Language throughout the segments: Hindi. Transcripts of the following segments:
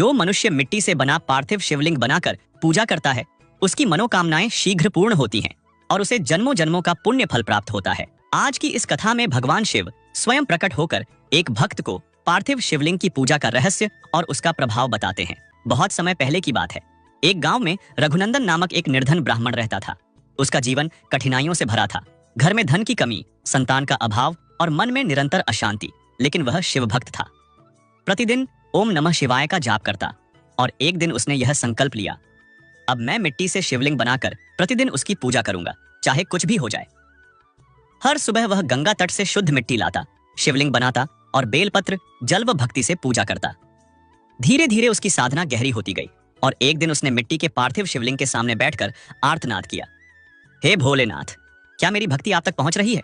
जो मनुष्य मिट्टी से बना पार्थिव शिवलिंग बनाकर पूजा करता है, उसकी मनोकामनाएं शीघ्र पूर्ण होती हैं और उसे जन्मों जन्मों का पुण्य फल प्राप्त होता है। आज की इस कथा में भगवान शिव स्वयं प्रकट होकर एक भक्त को पार्थिव शिवलिंग की पूजा का रहस्य और उसका प्रभाव बताते हैं। बहुत समय पहले की बात है। एक गांव में रघुनंदन नामक एक निर्धन ब्राह्मण रहता था। उसका जीवन कठिनाइयों से भरा था। घर में धन की कमी, संतान का अभाव और मन में निरंतर अशांति, लेकिन वह शिव भक्त था। प्रतिदिन ओम नमः शिवाय का जाप करता और एक दिन उसने यह संकल्प लिया, अब मैं मिट्टी से शिवलिंग बनाकर प्रतिदिन उसकी पूजा करूंगा, चाहे कुछ भी हो जाए। हर सुबह वह गंगा तट से शुद्ध मिट्टी लाता, शिवलिंग बनाता और बेलपत्र, जल व भक्ति से पूजा करता। धीरे धीरे उसकी साधना गहरी होती गई और एक दिन उसने मिट्टी के पार्थिव शिवलिंग के सामने बैठकर आर्तनाद किया, हे भोलेनाथ, क्या मेरी भक्ति आप तक पहुंच रही है?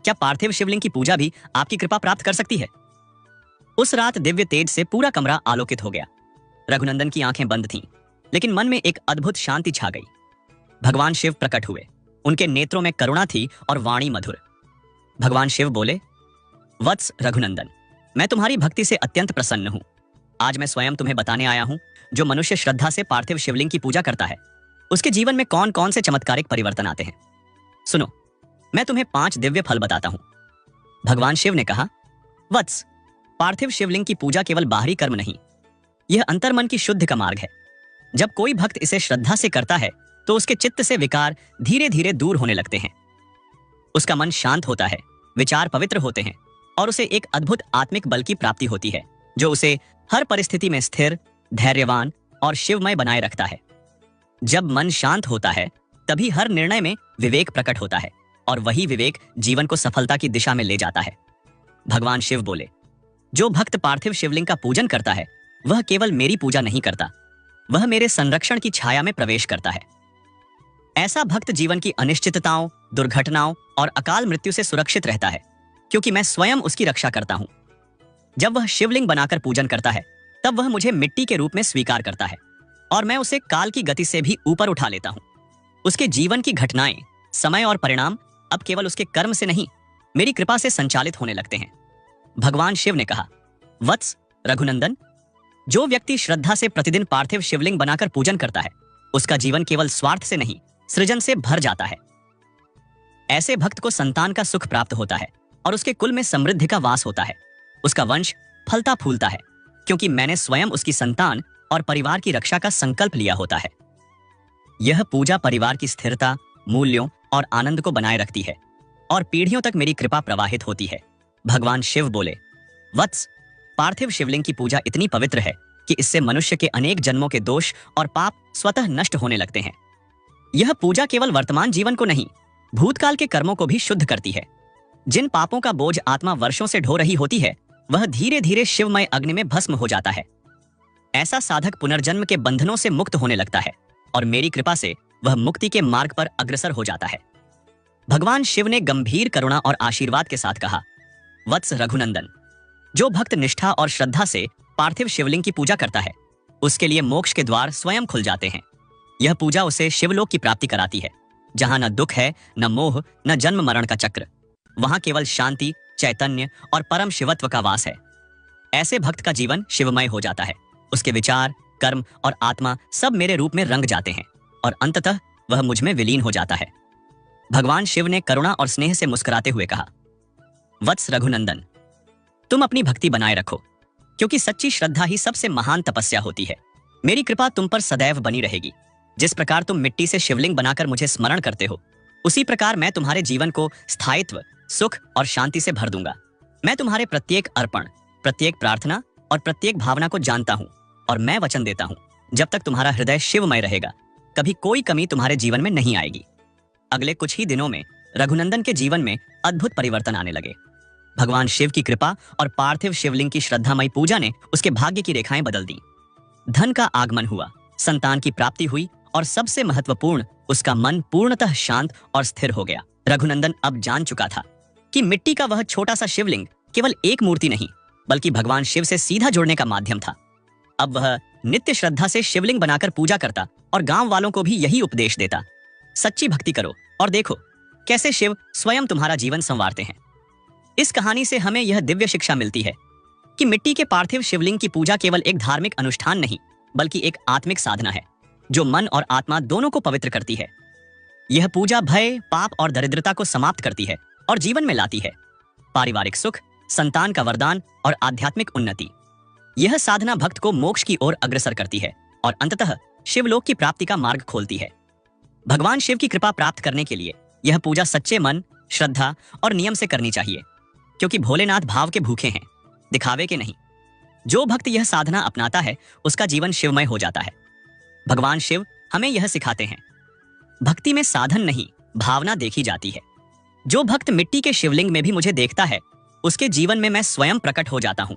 क्या पार्थिव शिवलिंग की पूजा भी आपकी कृपा प्राप्त कर सकती है? उस रात दिव्य तेज से पूरा कमरा आलोकित हो गया। रघुनंदन की आंखें बंद थीं, लेकिन मन में एक अद्भुत शांति छा गई। भगवान शिव प्रकट हुए। उनके नेत्रों में करुणा थी और वाणी मधुर। भगवान शिव बोले, वत्स रघुनंदन, मैं तुम्हारी भक्ति से अत्यंत प्रसन्न हूं। आज मैं स्वयं तुम्हें बताने आया हूं, जो मनुष्य श्रद्धा से पार्थिव शिवलिंग की पूजा करता है, उसके जीवन में कौन कौन से चमत्कारिक परिवर्तन आते हैं। सुनो, मैं तुम्हें 5 दिव्य फल बताता हूं। भगवान शिव ने कहा, वत्स, पार्थिव शिवलिंग की पूजा केवल बाहरी कर्म नहीं, यह अंतर्मन की शुद्ध का मार्ग है। जब कोई भक्त इसे श्रद्धा से करता है तो उसके चित्त से विकार धीरे धीरे दूर होने लगते हैं। उसका मन शांत होता है, विचार पवित्र होते हैं और उसे एक अद्भुत आत्मिक बल की प्राप्ति होती है, जो उसे हर परिस्थिति में स्थिर, धैर्यवान और शिवमय बनाए रखता है। जब मन शांत होता है, तभी हर निर्णय में विवेक प्रकट होता है और वही विवेक जीवन को सफलता की दिशा में ले जाता है। भगवान शिव बोले, जो भक्त पार्थिव शिवलिंग का पूजन करता है, वह केवल मेरी पूजा नहीं करता, वह मेरे संरक्षण की छाया में प्रवेश करता है। ऐसा भक्त जीवन की अनिश्चितताओं, दुर्घटनाओं और अकाल मृत्यु से सुरक्षित रहता है, क्योंकि मैं स्वयं उसकी रक्षा करता हूं। जब वह शिवलिंग बनाकर पूजन करता है, तब वह मुझे मिट्टी के रूप में स्वीकार करता है और मैं उसे काल की गति से भी ऊपर उठा लेता हूं। उसके जीवन की घटनाएं, समय और परिणाम अब केवल उसके कर्म से नहीं, मेरी कृपा से संचालित होने लगते हैं। भगवान शिव ने कहा, वत्स रघुनंदन, जो व्यक्ति श्रद्धा से प्रतिदिन पार्थिव शिवलिंग बनाकर पूजन करता है, उसका जीवन केवल स्वार्थ से नहीं, सृजन से भर जाता है। ऐसे भक्त को संतान का सुख प्राप्त होता है और उसके कुल में समृद्धि का वास होता है। उसका वंश फलता फूलता है, क्योंकि मैंने स्वयं उसकी संतान और परिवार की रक्षा का संकल्प लिया होता है। यह पूजा परिवार की स्थिरता, मूल्यों और आनंद को बनाए रखती है और पीढ़ियों तक मेरी कृपा प्रवाहित होती है। भगवान शिव बोले, वत्स, पार्थिव शिवलिंग की पूजा इतनी पवित्र है कि इससे मनुष्य के अनेक जन्मों के दोष और पाप स्वतः नष्ट होने लगते हैं। यह पूजा केवल वर्तमान जीवन को नहीं, भूतकाल के कर्मों को भी शुद्ध करती है। जिन पापों का बोझ आत्मा वर्षों से ढो रही होती है, वह धीरे धीरे शिवमय अग्नि में भस्म हो जाता है। ऐसा साधक पुनर्जन्म के बंधनों से मुक्त होने लगता है और मेरी कृपा से वह मुक्ति के मार्ग पर अग्रसर हो जाता है। भगवान शिव ने गंभीर करुणा और आशीर्वाद के साथ कहा, वत्स रघुनंदन, जो भक्त निष्ठा और श्रद्धा से पार्थिव शिवलिंग की पूजा करता है, उसके लिए मोक्ष के द्वार स्वयं खुल जाते हैं। यह पूजा उसे शिवलोक की प्राप्ति कराती है, जहां न दुख है, न मोह, न जन्म मरण का चक्र। वहां केवल शांति, चैतन्य और परम शिवत्व का वास है। ऐसे भक्त का जीवन शिवमय हो जाता है। उसके विचार, कर्म और आत्मा सब मेरे रूप में रंग जाते हैं और अंततः वह मुझ में विलीन हो जाता है। भगवान शिव ने करुणा और स्नेह से मुस्कुराते हुए कहा, वत्स रघुनंदन, तुम अपनी भक्ति बनाए रखो, क्योंकि सच्ची श्रद्धा ही सबसे महान तपस्या होती है। मेरी कृपा तुम पर सदैव बनी रहेगी। जिस प्रकार तुम मिट्टी से शिवलिंग बनाकर मुझे स्मरण करते हो, उसी प्रकार मैं तुम्हारे जीवन को स्थायित्व, सुख और शांति से भर दूंगा। मैं तुम्हारे प्रत्येक अर्पण, प्रत्येक प्रार्थना और प्रत्येक भावना को जानता हूं और मैं वचन देता हूं, जब तक तुम्हारा हृदय शिवमय रहेगा, कभी कोई कमी तुम्हारे जीवन में नहीं आएगी। अगले कुछ ही दिनों में रघुनंदन के जीवन में अद्भुत परिवर्तन आने लगे। भगवान शिव की कृपा और पार्थिव शिवलिंग की श्रद्धामयी पूजा ने उसके भाग्य की रेखाएं बदल दी। धन का आगमन हुआ, संतान की प्राप्ति हुई और सबसे महत्वपूर्ण, उसका मन पूर्णतः शांत और स्थिर हो गया। रघुनंदन अब जान चुका था कि मिट्टी का वह छोटा सा शिवलिंग केवल एक मूर्ति नहीं, बल्कि भगवान शिव से सीधा जुड़ने का माध्यम था। अब वह नित्य श्रद्धा से शिवलिंग बनाकर पूजा करता और गांव वालों को भी यही उपदेश देता, सच्ची भक्ति करो और देखो कैसे शिव स्वयं तुम्हारा जीवन संवारते हैं। इस कहानी से हमें यह दिव्य शिक्षा मिलती है कि मिट्टी के पार्थिव शिवलिंग की पूजा केवल एक धार्मिक अनुष्ठान नहीं, बल्कि एक आत्मिक साधना है जो मन और आत्मा दोनों को पवित्र करती है। यह पूजा भय, पाप और दरिद्रता को समाप्त करती है और जीवन में लाती है पारिवारिक सुख, संतान का वरदान और आध्यात्मिक उन्नति। यह साधना भक्त को मोक्ष की ओर अग्रसर करती है और अंततः शिवलोक की प्राप्ति का मार्ग खोलती है। भगवान शिव की कृपा प्राप्त करने के लिए यह पूजा सच्चे मन, श्रद्धा और नियम से करनी चाहिए, क्योंकि भोलेनाथ भाव के भूखे हैं, दिखावे के नहीं। जो भक्त यह साधना अपनाता है उसका जीवन शिवमय हो जाता है। भगवान शिव हमें यह सिखाते हैं, भक्ति में साधन नहीं, भावना देखी जाती है। जो भक्त मिट्टी के शिवलिंग में भी मुझे देखता है, उसके जीवन में मैं स्वयं प्रकट हो जाता हूँ।